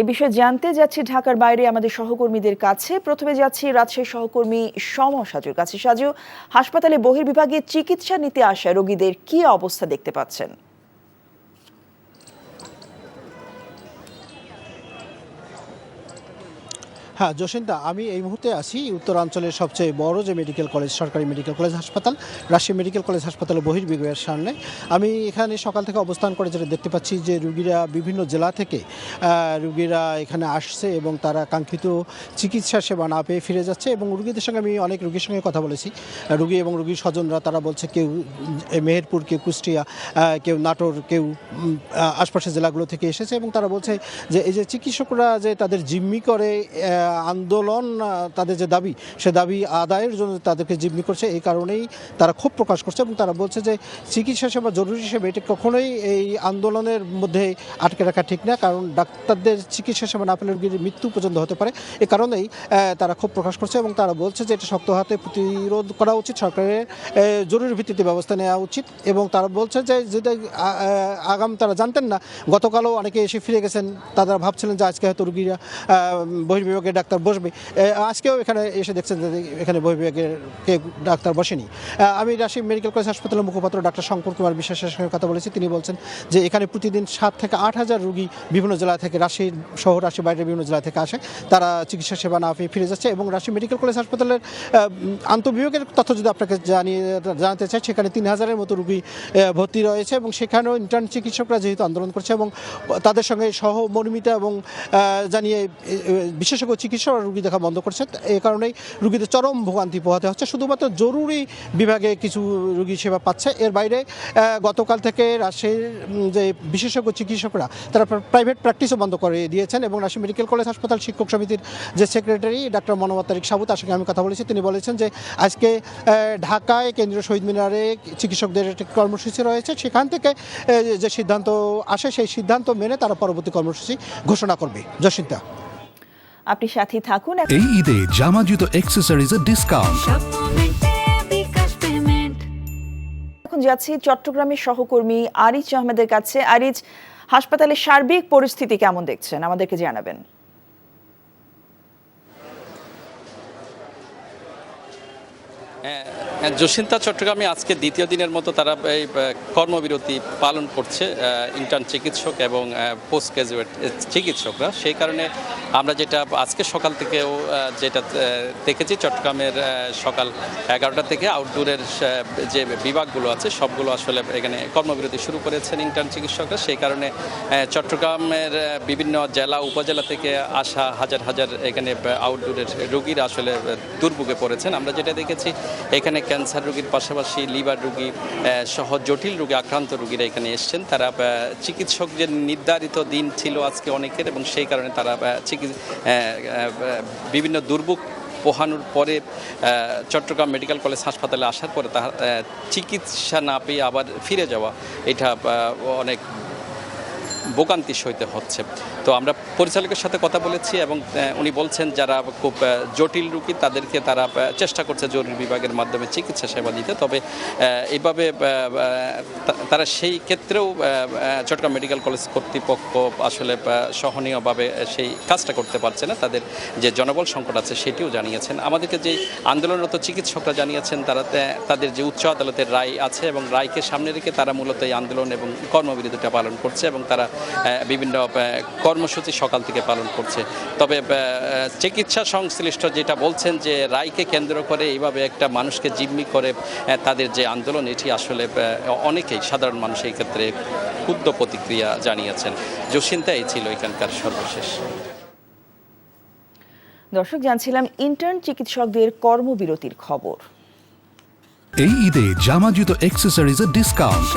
এ বিষয়ে জানতে যাচ্ছি ঢাকার বাইরে আমাদের সহকর্মীদের কাছে। প্রথমে যাচ্ছি রাজশাহী সহকর্মী সাজুর কাছে। সাজু, হাসপাতালে বহির্বিভাগে চিকিৎসা নিতে আসা রোগীদের কি অবস্থা দেখতে পাচ্ছেন? হ্যাঁ জসিন্তা, আমি এই মুহূর্তে আছি উত্তরাঞ্চলের সবচেয়ে বড় যে মেডিকেল কলেজ, সরকারি মেডিকেল কলেজ হাসপাতাল, রাজশাহী মেডিকেল কলেজ হাসপাতালের বহির্বিভাগের সামনে। আমি এখানে সকাল থেকে অবস্থান করে যেটা দেখতে পাচ্ছি যে রুগীরা বিভিন্ন জেলা থেকে রুগীরা এখানে আসছে এবং তারা কাঙ্ক্ষিত চিকিৎসা সেবা না পেয়ে ফিরে যাচ্ছে। এবং রুগীদের সঙ্গে আমি অনেক রুগীর সঙ্গে কথা বলেছি, রুগী এবং রুগীর স্বজনরা তারা বলছে কেউ মেহেরপুর, কেউ কুষ্টিয়া, কেউ নাটোর, কেউ আশপাশের জেলাগুলো থেকে এসেছে। এবং তারা বলছে যে এই যে চিকিৎসকরা যে তাদের জিম্মি করে আন্দোলন, তাদের যে দাবি সে দাবি আদায়ের জন্য তাদেরকে জিম্মি করছে, এই কারণেই তারা ক্ষোভ প্রকাশ করছে। এবং তারা বলছে যে চিকিৎসা সেবা জরুরি হিসেবে এটা কখনোই এই আন্দোলনের মধ্যে আটকে রাখা ঠিক না, কারণ ডাক্তারদের চিকিৎসা সেবা না পেলে রোগীর মৃত্যু পর্যন্ত হতে পারে। এ কারণেই তারা ক্ষোভ প্রকাশ করছে এবং তারা বলছে যে এটা শক্ত হাতে প্রতিরোধ করা উচিত, সরকারের জরুরি ভিত্তিতে ব্যবস্থা নেওয়া উচিত। এবং তারা বলছে যে যেটা আগাম তারা জানতেন না, গতকালও অনেকে এসে ফিরে গেছেন, তারা ভাবছিলেন যে আজকে হয়তো রোগীরা বহির্বিভাগের ডাক্তার বসবে, আজকেও এখানে এসে দেখছেন যে এখানে বহির্বিভাগের কেউ ডাক্তার বসেনি। আমি রাজশাহী মেডিকেল কলেজ হাসপাতালের মুখপাত্র ডাক্তার শঙ্কর কুমার বিশ্বাসের সঙ্গে কথা বলেছি। তিনি বলছেন যে এখানে প্রতিদিন 7 থেকে 8 হাজার রোগী বিভিন্ন জেলা থেকে, রাজশাহীর শহর, রাজশাহীর বাইরের বিভিন্ন জেলা থেকে আসে, তারা চিকিৎসা সেবা না পেয়ে ফিরে যাচ্ছে। এবং রাজশাহী মেডিকেল কলেজ হাসপাতালের আন্তঃবিভাগের তথ্য যদি আপনাকে জানাতে চাই, সেখানে 3,000-এর মতো রোগী ভর্তি রয়েছে। এবং সেখানেও ইন্টার্ন চিকিৎসকরা যেহেতু আন্দোলন করছে এবং তাদের সঙ্গে সহমর্মিতা এবং জানিয়ে বিশেষজ্ঞ চিকিৎসক রোগী দেখা বন্ধ করছে, এই কারণেই রোগীদের চরম ভোগান্তি পোহাতে হচ্ছে। শুধুমাত্র জরুরি বিভাগে কিছু রোগী সেবা পাচ্ছে, এর বাইরে গতকাল থেকে রাজশাহীর যে বিশেষজ্ঞ চিকিৎসকরা তারা প্রাইভেট প্র্যাকটিসও বন্ধ করে দিয়েছেন। এবং রাজশাহী মেডিকেল কলেজ হাসপাতাল শিক্ষক সমিতির যে সেক্রেটারি ডাক্তার মনোয়ার তারিক সাবু, তার সঙ্গে আমি কথা বলেছি। তিনি বলেছেন যে আজকে ঢাকায় কেন্দ্রীয় শহীদ মিনারে চিকিৎসকদের একটি কর্মসূচি রয়েছে, সেখান থেকে যে সিদ্ধান্ত আসে সেই সিদ্ধান্ত মেনে তারা পরবর্তী কর্মসূচি ঘোষণা করবে। জসিন্তা, আপনি সাথী থাকুন। এই ঈদে জামা জুতো অ্যাক্সেসরিজের ডিসকাউন্ট। এখন যাচ্ছি চট্টগ্রামের সহকর্মী আরিজ আহমেদের কাছে। আরিজ, হাসপাতালের সার্বিক পরিস্থিতি কেমন দেখছেন, আমাদেরকে জানাবেন। জসিন্তা, চট্টগ্রামে আজকে দ্বিতীয় দিনের মতো তারা এই কর্মবিরতি পালন করছে ইন্টার্ন চিকিৎসক এবং পোস্ট গ্রাজুয়েট চিকিৎসকরা। সেই কারণে আমরা যেটা আজকে সকাল থেকেও যেটা দেখেছি, চট্টগ্রামের সকাল 11টা থেকে আউটডোরের যে বিভাগগুলো আছে সবগুলো আসলে এখানে কর্মবিরতি শুরু করেছেন ইন্টার্ন চিকিৎসকরা। সেই কারণে চট্টগ্রামের বিভিন্ন জেলা উপজেলা থেকে আসা হাজার হাজার এখানে আউটডোরের রোগীরা আসলে দুর্ভোগে পড়েছেন। আমরা যেটা দেখেছি, এখানে ক্যান্সার রোগীর পাশাপাশি লিভার রোগী সহ জটিল রোগী আক্রান্ত রোগীরা এখানে এসছেন। তারা চিকিৎসকদের নির্ধারিত দিন ছিল আজকে অনেকের, এবং সেই কারণে তারা বিভিন্ন দুর্ভোগ পোহানোর পরে চট্টগ্রাম মেডিকেল কলেজ হাসপাতালে আসার পরে তার চিকিৎসা না পেয়ে আবার ফিরে যাওয়া, এটা অনেক ভোগান্তি সইতে হচ্ছে। তো আমরা পরিচালকের সাথে কথা বলেছি এবং উনি বলছেন যারা খুব জটিল রোগী তাদেরকে তারা চেষ্টা করছে জরুরি বিভাগের মাধ্যমে চিকিৎসা সেবা দিতে। তবে এইভাবে তারা সেই ক্ষেত্রেও চট্টগ্রাম মেডিকেল কলেজ কর্তৃপক্ষ আসলে সহনীয়ভাবে সেই কাজটা করতে পারছে না। তাদের যে জনবল সংকট আছে সেটিও জানিয়েছেন। আমাদেরকে যে আন্দোলনরত চিকিৎসকরা জানিয়েছেন, তারা তাদের যে উচ্চ আদালতের রায় আছে এবং রায়কে সামনে রেখে তারা মূলত এই আন্দোলন এবং কর্মবিরতিটা পালন করছে এবং তারা বিভিন্ন কর্মসূচি সকাল থেকে পালন করছে। তবে চিকিৎসা সংশ্লিষ্ট যেটা বলছেন যে রায়কে কেন্দ্র করে এইভাবে একটা মানুষকে জিম্মি করে তাদের যে আন্দোলন, এটি আসলে অনেকেই সাধারণ মানুষ এই ক্ষেত্রে ক্ষুব্ধ প্রতিক্রিয়া জানিয়েছেন। জসিন্তা, এই ছিল এখানকার সর্বশেষ। দর্শক, জানছিলাম ইন্টার্ন চিকিৎসকদের কর্মবিরতির খবর। এই ঈদে জামা জুতো অ্যাক্সেসরিজের ডিসকাউন্ট।